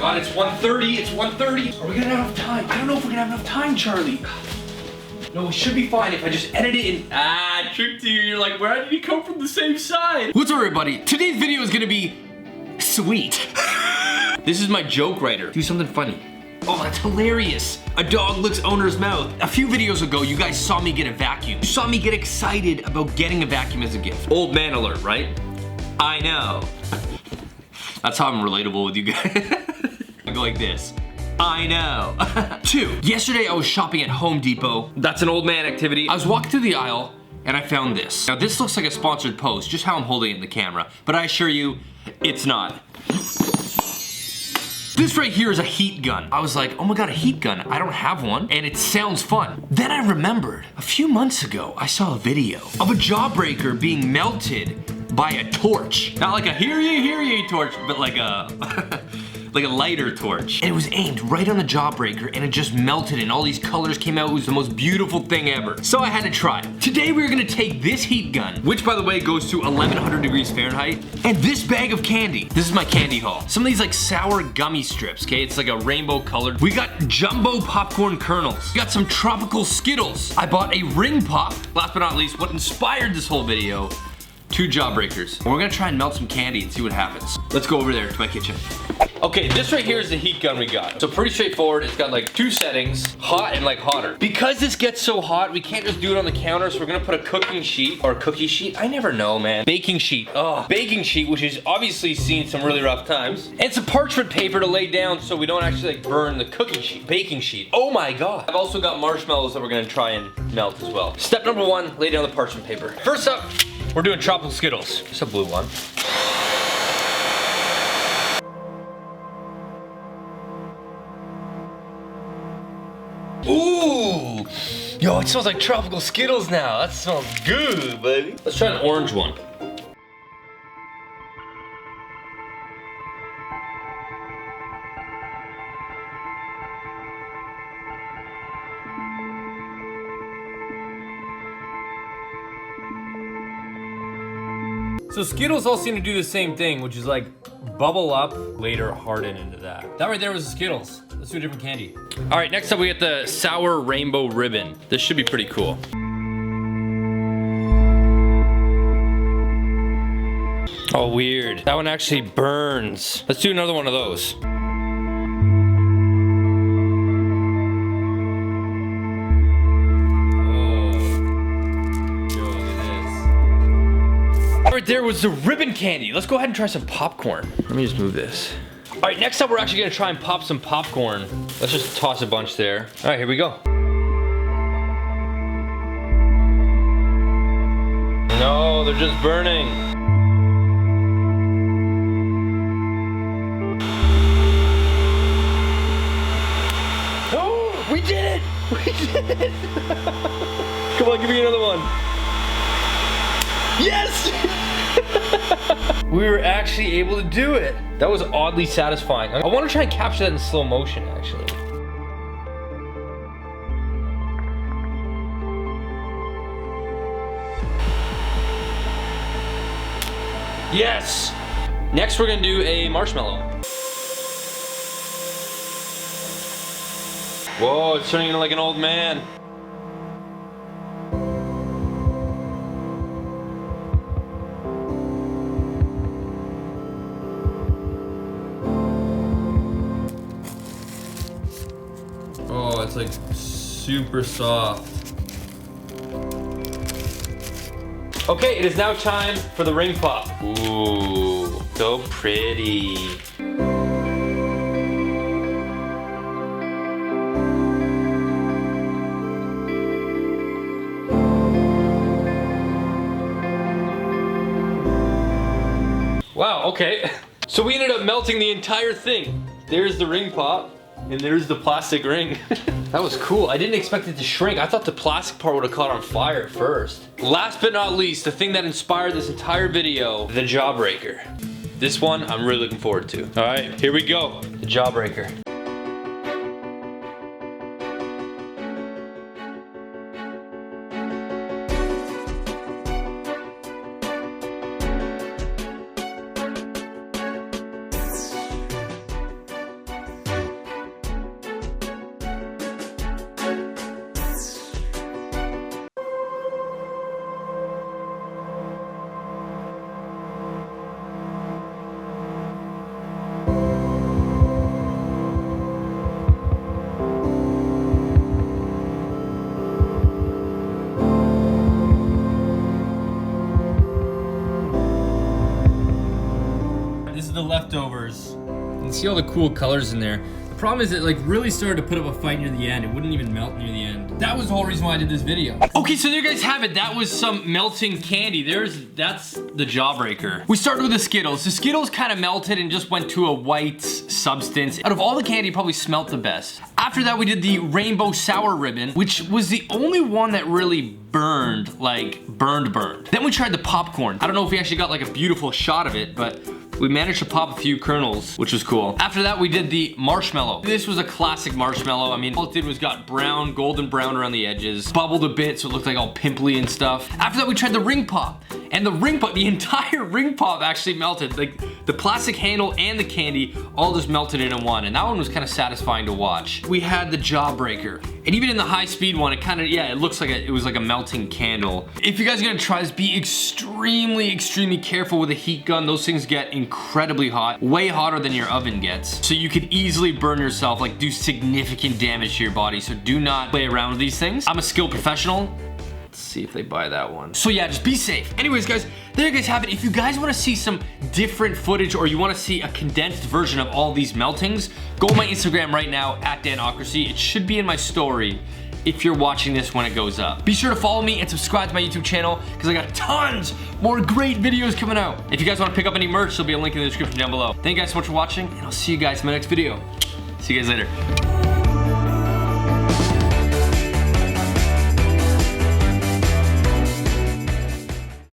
God, it's 1:30. It's 1:30. Are we gonna have enough time? I don't know if we're gonna have enough time, Charlie. No, we should be fine if I just edit it in. Ah, tricked you. You're like, where did you come from the same side? What's up, everybody? Today's video is gonna be sweet. This is my joke writer. Do something funny. Oh, that's hilarious. A dog licks owner's mouth. A few videos ago, you guys saw me get a vacuum. You saw me get excited about getting a vacuum as a gift. Old man alert, right? I know. That's how I'm relatable with you guys. I go like this. I know. 2, yesterday I was shopping at Home Depot. That's an old man activity. I was walking through the aisle and I found this. Now this looks like a sponsored post, just how I'm holding it in the camera, but I assure you, it's not. This right here is a heat gun. I was like, oh my God, a heat gun. I don't have one, and it sounds fun. Then I remembered, a few months ago, I saw a video of a jawbreaker being melted by a torch. Not like a hear ye torch, but like a like a lighter torch. And it was aimed right on the jawbreaker and it just melted and all these colors came out. It was the most beautiful thing ever. So I had to try it. Today we're gonna take this heat gun, which by the way goes to 1100 degrees Fahrenheit, and this bag of candy. This is my candy haul. Some of these like sour gummy strips, okay? It's like a rainbow colored. We got jumbo popcorn kernels. We got some tropical Skittles. I bought a ring pop. Last but not least, what inspired this whole video, 2 jawbreakers. And we're gonna try and melt some candy and see what happens. Let's go over there to my kitchen. Okay, this right here is the heat gun we got. So pretty straightforward. It's got like 2 settings, hot and like hotter. Because this gets so hot, we can't just do it on the counter, so we're gonna put a cooking sheet, or a cookie sheet, I never know, man. Baking sheet, baking sheet, which has obviously seen some really rough times. And some parchment paper to lay down so we don't actually like burn the cookie sheet, baking sheet. Oh my God. I've also got marshmallows that we're gonna try and melt as well. Step number 1, lay down the parchment paper. First up, we're doing tropical Skittles. Just a blue one. Ooh! Yo, it smells like tropical Skittles now. That smells good, baby. Let's try an orange one. So Skittles all seem to do the same thing, which is like bubble up, later harden into that. That right there was the Skittles. Let's do a different candy. All right, next up we get the sour rainbow ribbon. This should be pretty cool. Oh, weird. That one actually burns. Let's do another one of those. Right there was the ribbon candy. Let's go ahead and try some popcorn. Let me just move this. All right, next up we're actually gonna try and pop some popcorn. Let's just toss a bunch there. All right, here we go. No, they're just burning. Oh, we did it! We did it! Come on, give me another one. Yes! We were actually able to do it. That was oddly satisfying. I want to try and capture that in slow motion, actually. Yes! Next, we're gonna do a marshmallow. Whoa, it's turning into like an old man. Oh, it's like super soft. Okay, it is now time for the ring pop. Ooh, so pretty. Wow, okay. So we ended up melting the entire thing. There's the ring pop. And there's the plastic ring. That was cool. I didn't expect it to shrink. I thought the plastic part would have caught on fire at first. Last but not least, the thing that inspired this entire video, the jawbreaker. This one, I'm really looking forward to. All right, here we go. The jawbreaker. leftovers. You can see all the cool colors in there. The problem is it like really started to put up a fight near the end. It wouldn't even melt near the end. That was the whole reason why I did this video. Okay, so there you guys have it. That was some melting candy. That's the Jawbreaker. We started with the Skittles. The Skittles kind of melted and just went to a white substance. Out of all the candy, it probably smelt the best. After that, we did the Rainbow Sour Ribbon, which was the only one that really burned, like burned. Then we tried the popcorn. I don't know if we actually got like a beautiful shot of it, but we managed to pop a few kernels, which was cool. After that, we did the marshmallow. This was a classic marshmallow. I mean, all it did was got brown, golden brown around the edges, bubbled a bit so it looked like all pimply and stuff. After that, we tried the ring pop. And the ring pop, the entire ring pop actually melted. Like the plastic handle and the candy all just melted into one. And that one was kind of satisfying to watch. We had the Jawbreaker. And even in the high speed one, it kind of, yeah, it looks like it was like a melting candle. If you guys are gonna try this, be extremely careful with a heat gun. Those things get incredibly hot, way hotter than your oven gets. So you could easily burn yourself, like do significant damage to your body. So do not play around with these things. I'm a skilled professional. Let's see if they buy that one. So yeah, just be safe. Anyways, guys, there you guys have it. If you guys want to see some different footage or you want to see a condensed version of all these meltings, go on my Instagram right now, @DanOcracy. It should be in my story if you're watching this when it goes up. Be sure to follow me and subscribe to my YouTube channel because I got tons more great videos coming out. If you guys want to pick up any merch, there'll be a link in the description down below. Thank you guys so much for watching, and I'll see you guys in my next video. See you guys later.